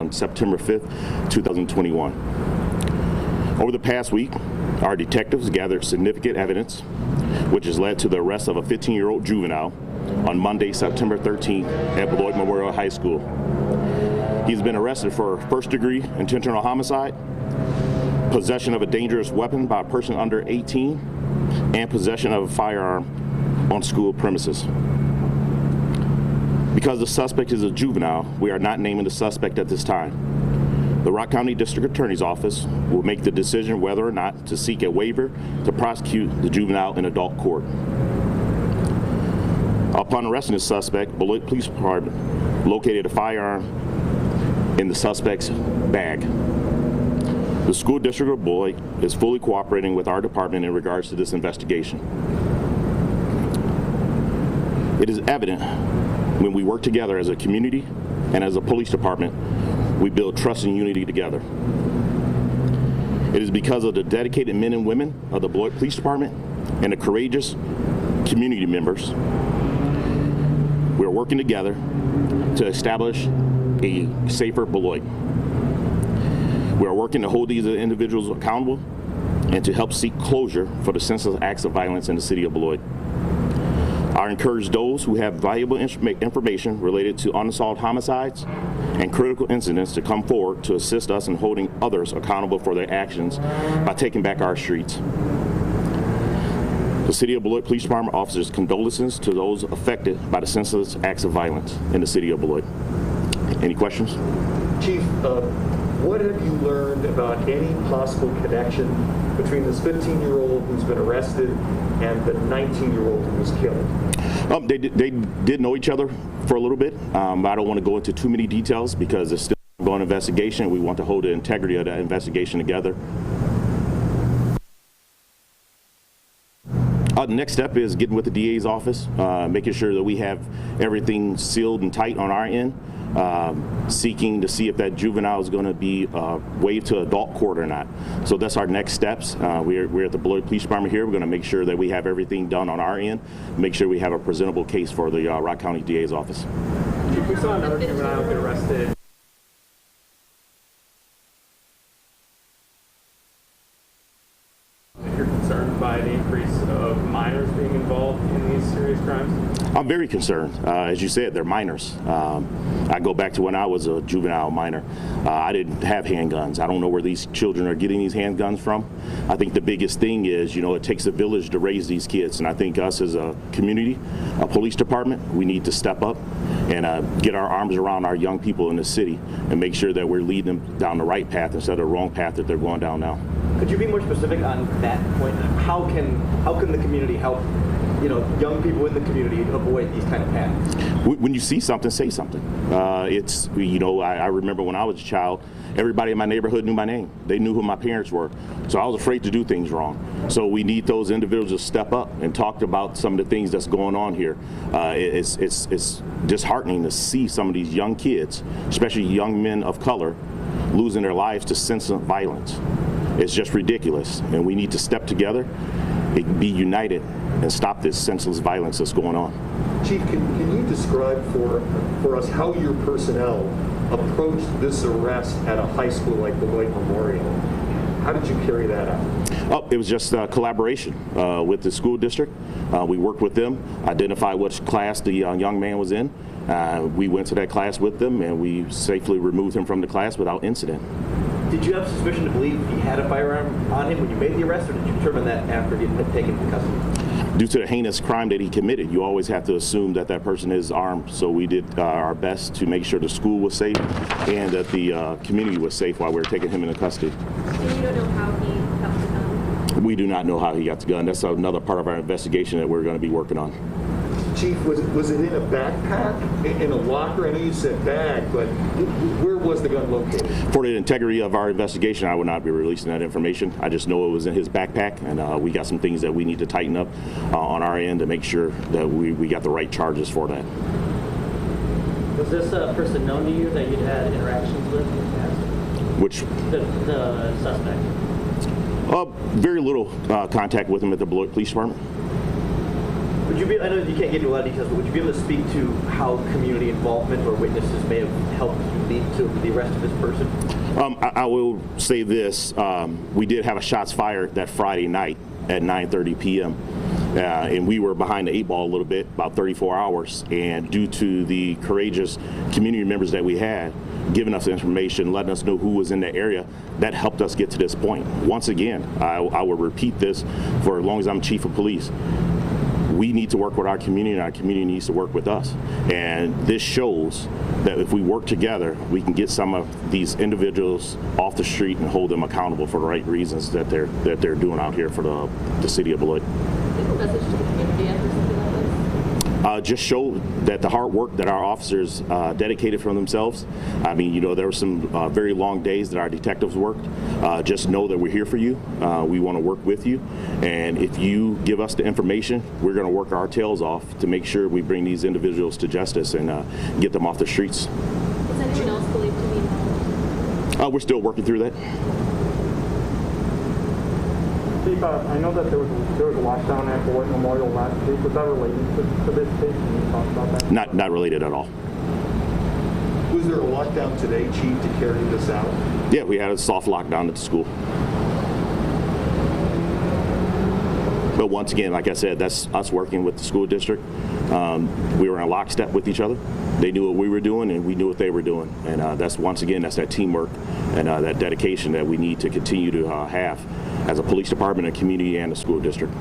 on September 5th, 2021. Over the past week, our detectives gathered significant evidence, which has led to the arrest of a 15-year-old juvenile on Monday, September 13th at Beloit Memorial High School. He's been arrested for first-degree intentional homicide, possession of a dangerous weapon by a person under 18, and possession of a firearm on school premises. Because the suspect is a juvenile, we are not naming the suspect at this time. The Rock County District Attorney's Office will make the decision whether or not to seek a waiver to prosecute the juvenile in adult court. Upon arresting the suspect, Beloit Police Department located a firearm in the suspect's bag. The school district of Beloit is fully cooperating with our department in regards to this investigation. It is evident when we work together as a community and as a police department, we build trust and unity together. It is because of the dedicated men and women of the Beloit Police Department and the courageous community members, we are working together to establish a safer Beloit. We are working to hold these individuals accountable and to help seek closure for the senseless acts of violence in the city of Beloit. I encourage those who have valuable information related to unsolved homicides and critical incidents to come forward to assist us in holding others accountable for their actions by taking back our streets. The City of Beloit Police Department offers condolences to those affected by the senseless acts of violence in the city of Beloit. Any questions? Chief, what have you learned about any possible connection between this 15-year-old who's been arrested and the 19-year-old who was killed? They did know each other for a little bit. I don't want to go into too many details because it's still an ongoing investigation. We want to hold the integrity of that investigation together. The next step is getting with the DA's office, making sure that we have everything sealed and tight on our end, seeking to see if that juvenile is going to be waived to adult court or not. So that's our next steps. We're at the Beloit Police Department here. We're going to make sure that we have everything done on our end, make sure we have a presentable case for the Rock County DA's office. We saw another juvenile get arrested. If you're concerned by the increase of minors being involved in these serious crimes? I'm very concerned. As you said, they're minors. I go back to when I was a juvenile minor. I didn't have handguns. I don't know where these children are getting these handguns from. I think the biggest thing is, it takes a village to raise these kids. And I think us as a community, a police department, we need to step up and get our arms around our young people in the city and make sure that we're leading them down the right path instead of the wrong path that they're going down now. Could you be more specific on that point? How can the community help, young people in the community avoid these kind of paths? When you see something, say something. I remember when I was a child, everybody in my neighborhood knew my name. They knew who my parents were. So I was afraid to do things wrong. So we need those individuals to step up and talk about some of the things that's going on here. It's disheartening to see some of these young kids, especially young men of color, losing their lives to senseless violence. It's just ridiculous, and we need to step together, be united, and stop this senseless violence that's going on. Chief, can you describe for us how your personnel approached this arrest at a high school like Beloit Memorial? How did you carry that out? It was just collaboration with the school district. We worked with them, identified which class the young man was in. We went to that class with them, and we safely removed him from the class without incident. Did you have suspicion to believe he had a firearm on him when you made the arrest, or did you determine that after he had been taken into custody? Due to the heinous crime that he committed, you always have to assume that that person is armed. So we did our best to make sure the school was safe and that the community was safe while we were taking him into custody. And you don't know how he got the gun? We do not know how he got the gun. That's another part of our investigation that we're going to be working on. Chief, was it in a backpack, in a locker? I know you said bag, but where was the gun located? For the integrity of our investigation, I would not be releasing that information. I just know it was in his backpack, and we got some things that we need to tighten up on our end to make sure that we got the right charges for that. Was this a person known to you that you'd had interactions with in the past? Which? The suspect. Very little contact with him at the Beloit Police Department. Would Would you be, I know you can't get into a lot of details, but would you be able to speak to how community involvement or witnesses may have helped you lead to the arrest of this person? I will say this, we did have a shots fired that Friday night at 9:30 p.m. And we were behind the 8 ball a little bit, about 34 hours. And due to the courageous community members that we had, giving us information, letting us know who was in the area, that helped us get to this point. Once again, I will repeat this for as long as I'm chief of police. We need to work with our community, and our community needs to work with us. And this shows that if we work together, we can get some of these individuals off the street and hold them accountable for the right reasons that they're doing out here for the city of Beloit. Message to the community after something like this? Just show that the hard work that our officers dedicated from themselves. I mean, you know, there were some very long days that our detectives worked. Just know that we're here for you. We want to work with you. And if you give us the information, we're going to work our tails off to make sure we bring these individuals to justice and get them off the streets. Is anyone else believed to be involved? We're still working through that. Chief, I know that there was a lockdown at Beloit Memorial last week. Was that related to this case? Can you talk about that? Not related at all. Was there a lockdown today, Chief, to carry this out? Yeah, we had a soft lockdown at the school. But once again, like I said, that's us working with the school district. We were in lockstep with each other. They knew what we were doing, and we knew what they were doing. And that's that teamwork and that dedication that we need to continue to have as a police department, a community, and a school district.